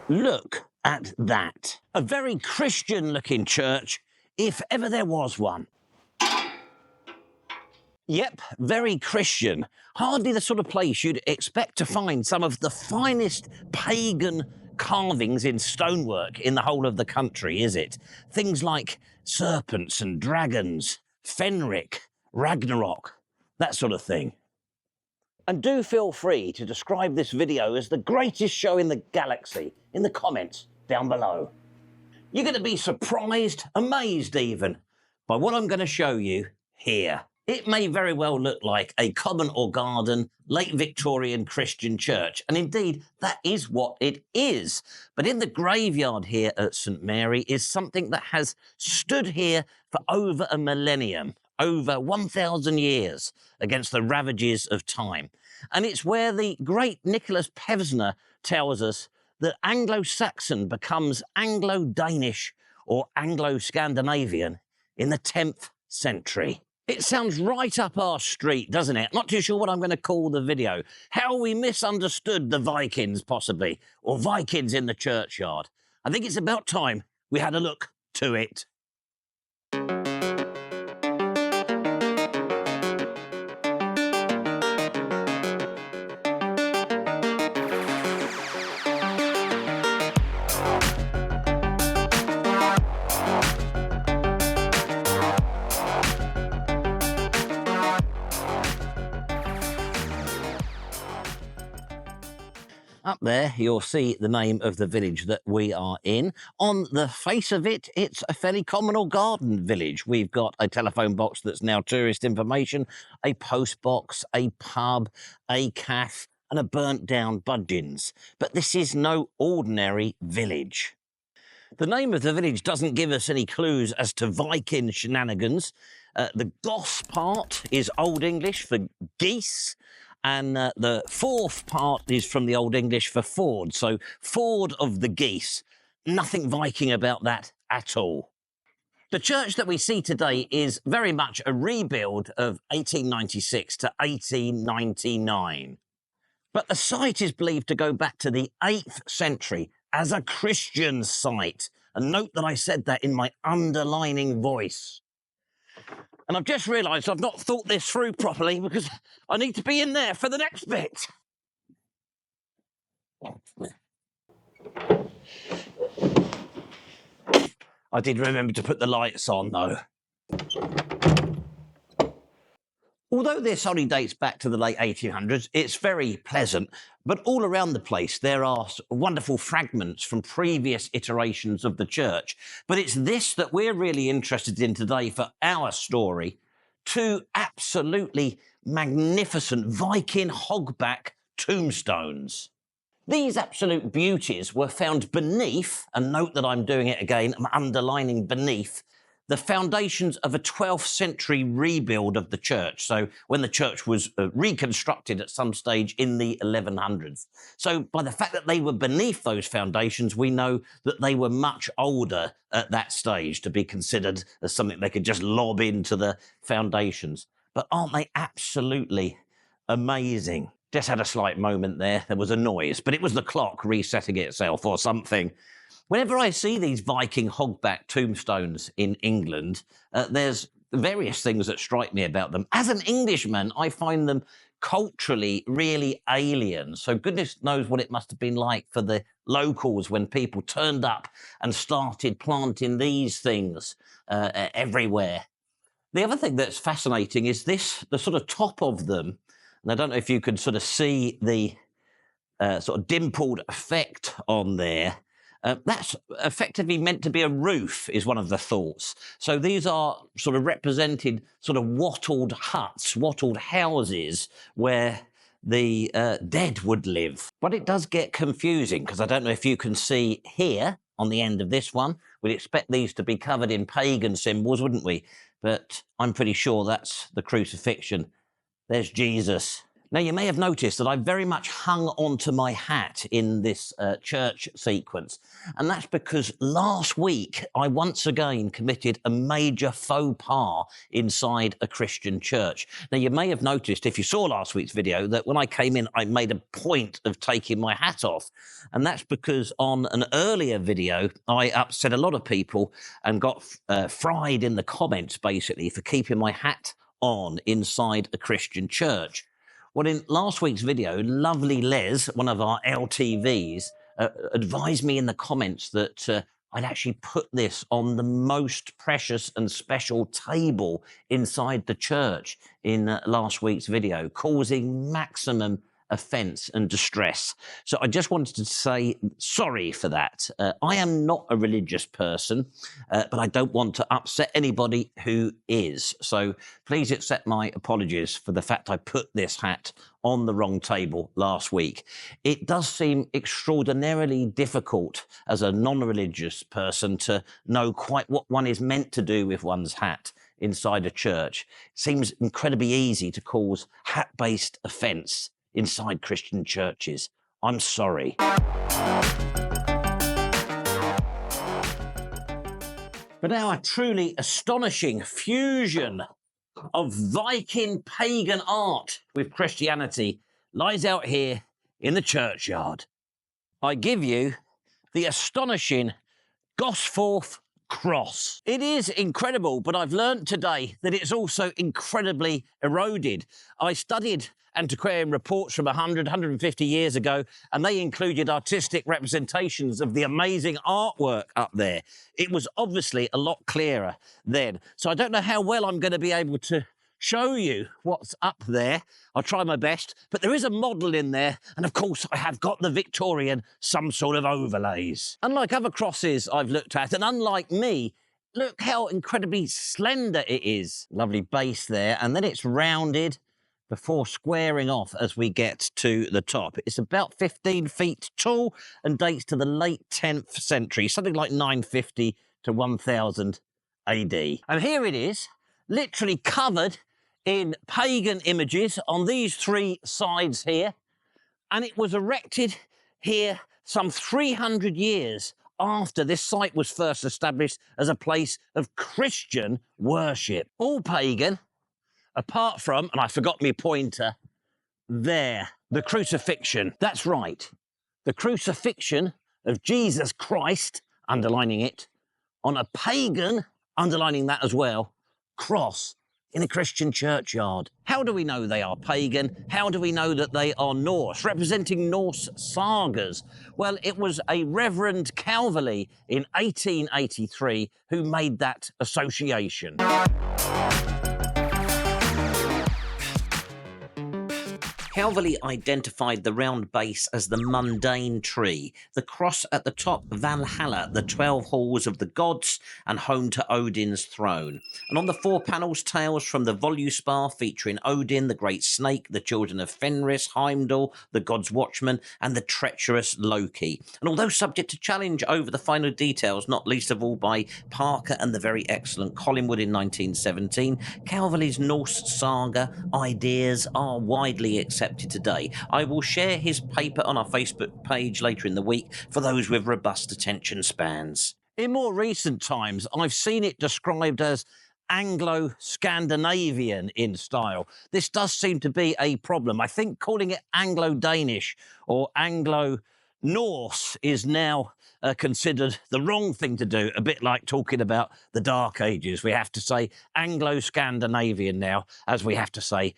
Look at that. A very Christian-looking church, if ever there was one. Yep, very Christian. Hardly the sort of place you'd expect to find some of the finest pagan carvings in stonework in the whole of the country, is it? Things like serpents and dragons, Fenric, Ragnorok, that sort of thing. And do feel free to describe this video as the greatest show in the galaxy in the comments down below. You're going to be surprised, amazed even, by what I'm going to show you here. It may very well look like a common or garden late Victorian Christian church, and indeed that is what it is. But in the graveyard here at St Mary is something that has stood here for over a millennium, over 1,000 years against the ravages of time. And it's where the great Nicholas Pevsner tells us that Anglo-Saxon becomes Anglo-Danish or Anglo-Scandinavian in the 10th century. It sounds right up our street, doesn't it? Not too sure what I'm going to call the video. How we misunderstood the Vikings, possibly, or Vikings in the churchyard. I think it's about time we had a look to it. Up there, you'll see the name of the village that we are in. On the face of it, it's a fairly common or garden village. We've got a telephone box that's now tourist information, a post box, a pub, a cafe, and a burnt down Budgeons. But this is no ordinary village. The name of the village doesn't give us any clues as to Viking shenanigans. The Goss part is Old English for geese. And the fourth part is from the Old English for ford. So ford of the geese. Nothing Viking about that at all. The church that we see today is very much a rebuild of 1896 to 1899. But the site is believed to go back to the 8th century as a Christian site. And note that I said that in my underlining voice. And I've just realised I've not thought this through properly because I need to be in there for the next bit. I did remember to put the lights on, though. Although this only dates back to the late 1800s, it's very pleasant, but all around the place there are wonderful fragments from previous iterations of the church. But it's this that we're really interested in today for our story. Two absolutely magnificent Viking Hogback tombstones. These absolute beauties were found beneath, and note that I'm doing it again, I'm underlining beneath, the foundations of a 12th century rebuild of the church. So when the church was reconstructed at some stage in the 1100s. So by the fact that they were beneath those foundations, we know that they were much older at that stage to be considered as something they could just lob into the foundations. But aren't they absolutely amazing? Just had a slight moment there. There was a noise, but it was the clock resetting itself or something. Whenever I see these Viking Hogback tombstones in England, there's various things that strike me about them. As an Englishman, I find them culturally really alien. So goodness knows what it must have been like for the locals when people turned up and started planting these things everywhere. The other thing that's fascinating is this, the sort of top of them, and I don't know if you can sort of see the sort of dimpled effect on there. That's effectively meant to be a roof, is one of the thoughts. So these are sort of represented sort of wattled huts, wattled houses where the dead would live. But it does get confusing because I don't know if you can see here on the end of this one. We'd expect these to be covered in pagan symbols, wouldn't we? But I'm pretty sure that's the crucifixion. There's Jesus Now, you may have noticed that I very much hung onto my hat in this church sequence, and that's because last week I once again committed a major faux pas inside a Christian church. Now, you may have noticed, if you saw last week's video, that when I came in, I made a point of taking my hat off, and that's because on an earlier video, I upset a lot of people and got fried in the comments, basically, for keeping my hat on inside a Christian church. Well, in last week's video, lovely Les, one of our LTVs, advised me in the comments that I'd actually put this on the most precious and special table inside the church in last week's video, causing maximum offence and distress. So I just wanted to say sorry for that. I am not a religious person, but I don't want to upset anybody who is. So please accept my apologies for the fact I put this hat on the wrong table last week. It does seem extraordinarily difficult as a non-religious person to know quite what one is meant to do with one's hat inside a church. It seems incredibly easy to cause hat-based offence inside Christian churches. I'm sorry. But now a truly astonishing fusion of Viking pagan art with Christianity lies out here in the churchyard. I give you the astonishing Gosforth Cross. It is incredible, but I've learned today that it's also incredibly eroded. I studied antiquarian reports from 100, 150 years ago, and they included artistic representations of the amazing artwork up there. It was obviously a lot clearer then. So I don't know how well I'm going to be able to show you what's up there. I'll try my best, but there is a model in there, and of course I have got the Victorian some sort of overlays. Unlike other crosses I've looked at, and unlike me, look how incredibly slender it is. Lovely base there, and then it's rounded before squaring off as we get to the top. It's about 15 feet tall and dates to the late 10th century, something like 950 to 1000 AD. And here it is, literally covered in pagan images on these three sides here, and it was erected here some 300 years after this site was first established as a place of Christian worship. All pagan, apart from, and I forgot my pointer, there, the crucifixion. That's right, the crucifixion of Jesus Christ, underlining it, on a pagan, underlining that as well, cross in a Christian churchyard. How do we know they are pagan? How do we know that they are Norse, representing Norse Sagas? Well, it was a Reverend Calverley in 1883 who made that association. Calverley identified the round base as the mundane tree, the cross at the top, Valhalla, the 12 halls of the gods, and home to Odin's throne. And on the four panels, tales from the Voluspa featuring Odin, the great snake, the children of Fenris, Heimdall, the god's watchman, and the treacherous Loki. And although subject to challenge over the final details, not least of all by Parker and the very excellent Collingwood in 1917, Calverley's Norse Saga ideas are widely accepted today. I will share his paper on our Facebook page later in the week for those with robust attention spans. In more recent times, I've seen it described as Anglo-Scandinavian in style. This does seem to be a problem. I think calling it Anglo-Danish or Anglo-Norse is now considered the wrong thing to do, a bit like talking about the Dark Ages. We have to say Anglo-Scandinavian now, as we have to say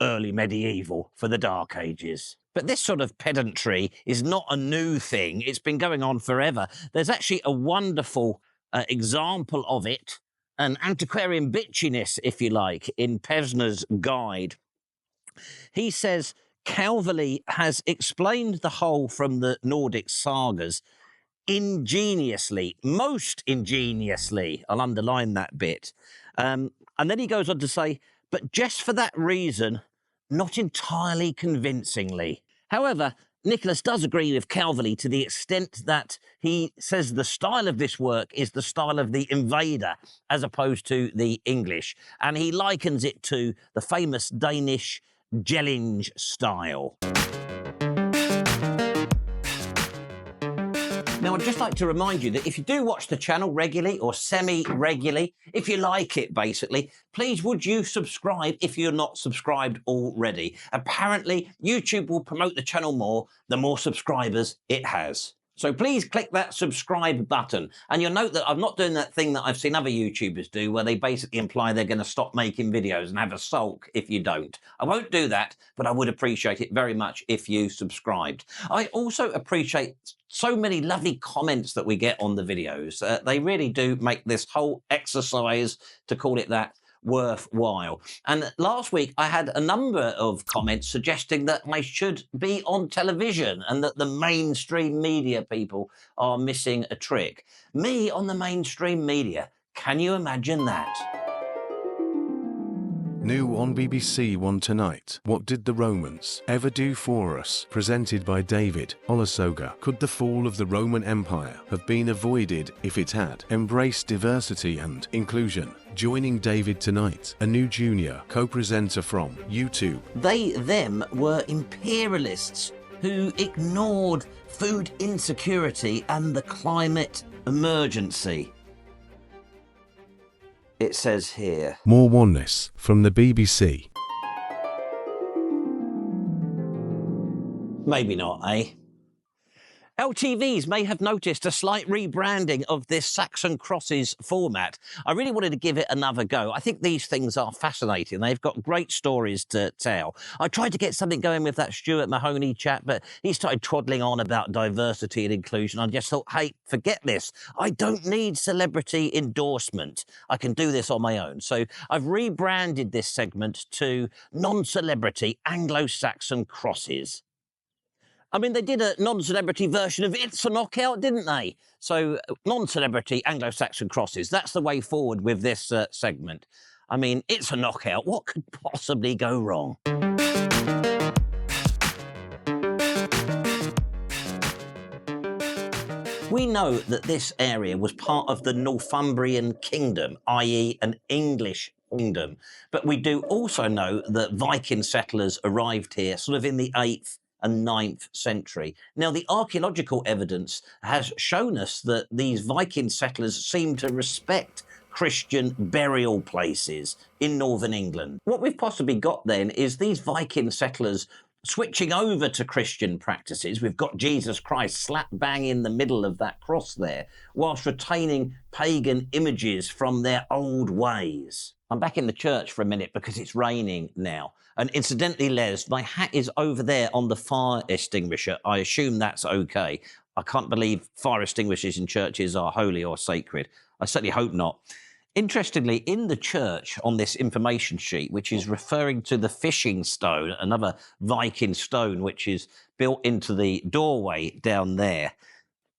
early medieval for the Dark Ages. But this sort of pedantry is not a new thing. It's been going on forever. There's actually a wonderful example of it, an antiquarian bitchiness, if you like, in Pesner's guide. He says Calverley has explained the whole from the Nordic sagas ingeniously, most ingeniously. I'll underline that bit. And then he goes on to say, but just for that reason, not entirely convincingly. However, Nicholas does agree with Calverley to the extent that he says the style of this work is the style of the invader as opposed to the English. And he likens it to the famous Danish Jellinge style. Now, I'd just like to remind you that if you do watch the channel regularly or semi-regularly, if you like it, basically, please would you subscribe if you're not subscribed already. Apparently, YouTube will promote the channel more the more subscribers it has. So please click that subscribe button. And you'll note that I'm not doing that thing that I've seen other YouTubers do where they basically imply they're going to stop making videos and have a sulk if you don't. I won't do that, but I would appreciate it very much if you subscribed. I also appreciate so many lovely comments that we get on the videos. They really do make this whole exercise, to call it that, worthwhile. And last week I had a number of comments suggesting that I should be on television and that the mainstream media people are missing a trick. Me on the mainstream media, can you imagine that? New on BBC One tonight. What did the Romans ever do for us? Presented by David Olusoga. Could the fall of the Roman Empire have been avoided if it had embraced diversity and inclusion? Joining David tonight, a new junior co-presenter from YouTube. They, them were imperialists who ignored food insecurity and the climate emergency. It says here. More oneness from the BBC. Maybe not, eh? LTVs may have noticed a slight rebranding of this Saxon Crosses format. I really wanted to give it another go. I think these things are fascinating. They've got great stories to tell. I tried to get something going with that Stuart Mahoney chat, but he started twaddling on about diversity and inclusion. I just thought, hey, forget this. I don't need celebrity endorsement. I can do this on my own. So I've rebranded this segment to non-celebrity Anglo-Saxon Crosses. I mean, they did a non-celebrity version of It's a Knockout, didn't they? So non-celebrity Anglo-Saxon Crosses, that's the way forward with this segment. I mean, it's a knockout. What could possibly go wrong? We know that this area was part of the Northumbrian kingdom, i.e. an English kingdom. But we do also know that Viking settlers arrived here sort of in the 8th and 9th century. Now, the archaeological evidence has shown us that these Viking settlers seem to respect Christian burial places in northern England. What we've possibly got then is these Viking settlers switching over to Christian practices. We've got Jesus Christ slap bang in the middle of that cross there, whilst retaining pagan images from their old ways. I'm back in the church for a minute because it's raining now. And incidentally, Les, my hat is over there on the fire extinguisher. I assume that's okay. I can't believe fire extinguishers in churches are holy or sacred. I certainly hope not. Interestingly, in the church on this information sheet, which is referring to the fishing stone, another Viking stone, which is built into the doorway down there.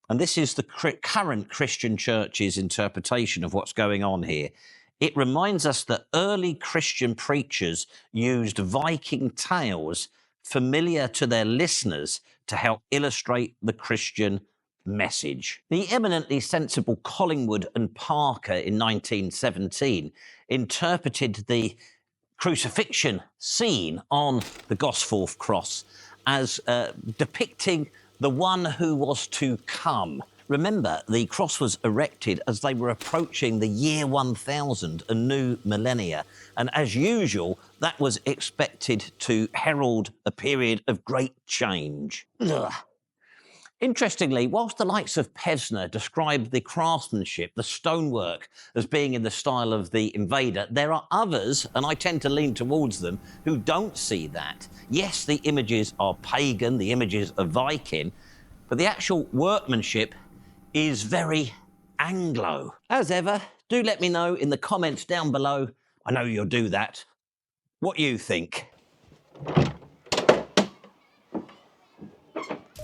And this is the current Christian church's interpretation of what's going on here. It reminds us that early Christian preachers used Viking tales familiar to their listeners to help illustrate the Christian message. The eminently sensible Collingwood and Parker in 1917 interpreted the crucifixion scene on the Gosforth Cross as depicting the one who was to come. Remember, the cross was erected as they were approaching the year 1000, a new millennia. And as usual, that was expected to herald a period of great change. Ugh. Interestingly, whilst the likes of Pesner described the craftsmanship, the stonework, as being in the style of the invader, there are others, and I tend to lean towards them, who don't see that. Yes, the images are pagan, the images are Viking, but the actual workmanship is very Anglo. As ever, do let me know in the comments down below, I know you'll do that, what you think.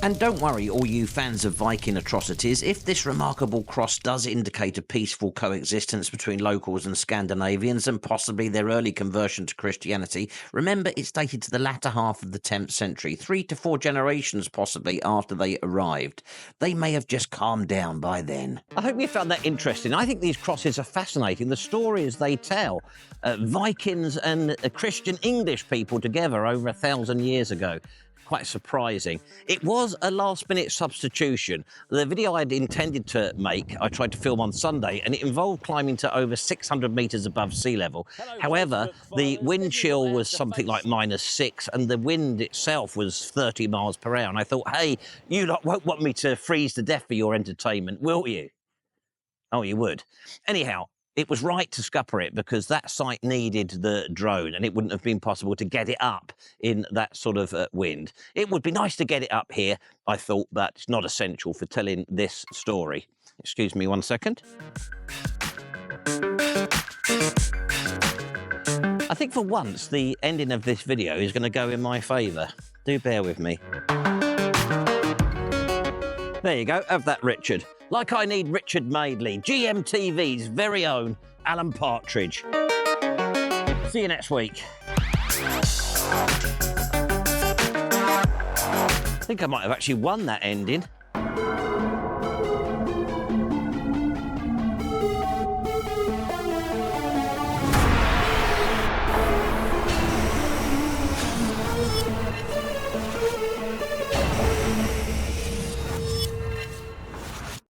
And don't worry, all you fans of Viking atrocities, if this remarkable cross does indicate a peaceful coexistence between locals and Scandinavians and possibly their early conversion to Christianity, remember it's dated to the latter half of the 10th century, 3 to 4 generations possibly after they arrived. They may have just calmed down by then. I hope you found that interesting. I think these crosses are fascinating. The stories they tell. Vikings and Christian English people together over 1,000 years ago. Quite surprising. It was a last-minute substitution. The video I'd intended to make, I tried to film on Sunday, and it involved climbing to over 600 metres above sea level. However, the wind chill was something like -6, and the wind itself was 30 miles per hour. And I thought, hey, you lot won't want me to freeze to death for your entertainment, will you? Oh, you would. Anyhow, it was right to scupper it because that site needed the drone and it wouldn't have been possible to get it up in that sort of wind. It would be nice to get it up here, I thought, but it's not essential for telling this story. Excuse me 1 second. I think for once the ending of this video is going to go in my favour. Do bear with me. There you go, have that, Richard. Like I need Richard Madeley, GMTV's very own Alan Partridge. See you next week. I think I might have actually won that ending.